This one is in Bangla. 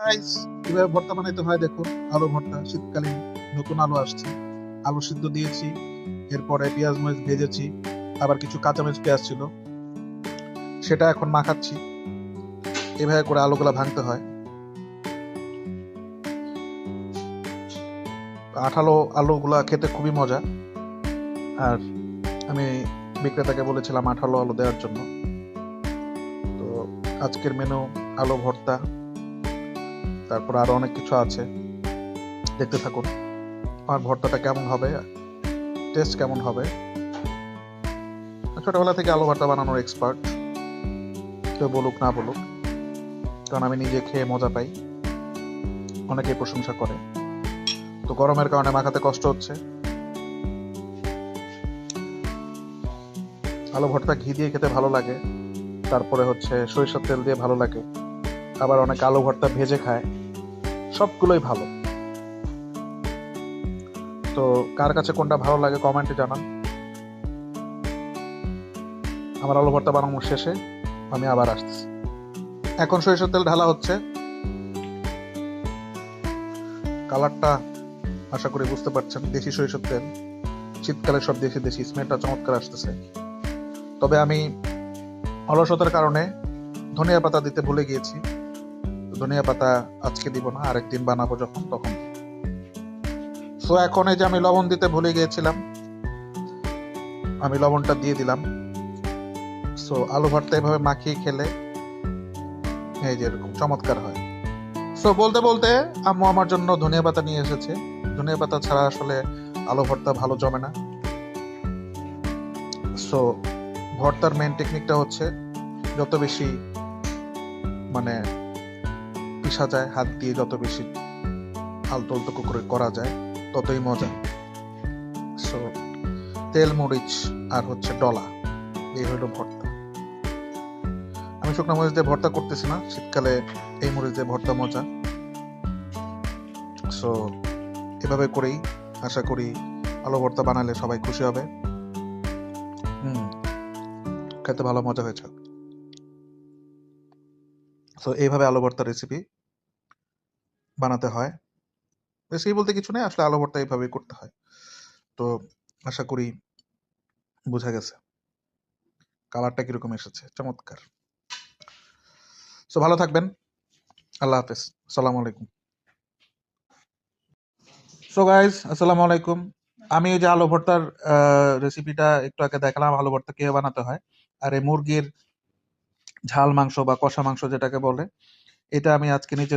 গাইস, কিভাবে ভর্তা বানাইতে হয় দেখুন। আলু ভর্তা, শীতকালীন নতুন আলু আসছে। আলু সিদ্ধ দিয়েছি, এরপরে পেঁয়াজ মরিচ ভেজেছি, আবার কিছু কাঁচামরিচ পেঁয়াজ ছিল, সেটা এখন মাখাচ্ছি। এভাবে করে আলুগুলা ভাঙতে হয়। আঠালো আলুগুলা খেতে খুবই মজা। আর আমি বিক্রেতাকে বলেছিলাম আঠালো আলু দেওয়ার জন্য। তো আজকের মেনু আলু ভর্তা, তারপর আরো অনেক কিছু আছে, দেখতে থাকুন। আমার ভর্তাটা কেমন হবে, টেস্ট কেমন হবে। ছোটবেলা থেকে আলু ভর্তা বানানোর এক্সপার্ট, কেউ বলুক না বলুক, কারণ আমি নিজে খেয়ে মজা পাই, অনেকেই প্রশংসা করে। তো গরমের কারণে মাখাতে কষ্ট হচ্ছে। আলু ভর্তা ঘি দিয়ে খেতে ভালো লাগে, তারপরে হচ্ছে সরিষার তেল দিয়ে ভালো লাগে, আবার অনেক আলু ভর্তা ভেজে খায়। সবগুলোই ভালো। তো কার কাছে কোনটা ভালো লাগে কমেন্টে জানান। আমার আলু ভর্তা বানানোর শেষে আমি আবার আসতেছি। এখন সরিষার তেল ঢালা হচ্ছে। কালারটা আশা করি বুঝতে পারছেন, দেশি সরিষার তেল। শীতকালে সব দেশি দেশি, স্মেলটা চমৎকার আসতেছে। তবে আমি অলসতার কারণে ধনিয়া পাতা দিতে ভুলে গিয়েছি। ধনিয়া পাতা আজকে দিব না, আরেকদিন বানাবো যখন তখন। সো এখন এই যে আমি লবণ দিতে ভুলে গিয়েছিলাম, আমি লবণটা দিয়ে দিলাম। সো আলু ভর্তা এভাবে মাখিয়ে খেলে এই যে এরকম চমৎকার হয়। সো বলতে বলতে আম্মু আমার জন্য ধনিয়া পাতা নিয়ে এসেছে। ধনিয়া পাতা ছাড়া আসলে আলু ভর্তা ভালো জমে না। সো ভর্তার মেন টেকনিকটা হচ্ছে যত বেশি মানে পিষা যায় হাত দিয়ে, যত বেশি আলতো আলতো করে করা যায় ততই মজা। সো তেল মরিচ আর হচ্ছে ডলা, এই হইলো ভর্তা। আমি শুকনো মরিচ দিয়ে ভর্তা করতেছি না, শীতকালে এই মরিচ দিয়ে ভর্তা মজা। সো এভাবে করেই আশা করি আলু ভর্তা বানালে সবাই খুশি হবে। খেতে ভালো মজা হয়েছে। সো এইভাবে আলু ভর্তা রেসিপি বানাতে হয়। রেসিপি বলতে কিছু নেই, আসলে আলু ভর্তা এইভাবেই করতে হয়। তো আশা করি বোঝা গেছে। কালারটা কিরকম এসেছে, চমৎকার। সো ভালো থাকবেন। আল্লাহ হাফেজ। আসসালামু আলাইকুম। সো গাইজ, আসসালামু আলাইকুম। আমি ওই যে আলু ভর্তার রেসিপিটা একটু আগে দেখালাম, আলু ভর্তা কিভাবে বানাতে হয়। আর এই মুরগির ঝাল মাংস বা কষা মাংস যেটাকে বলে, এটা আমি আজকে নিজে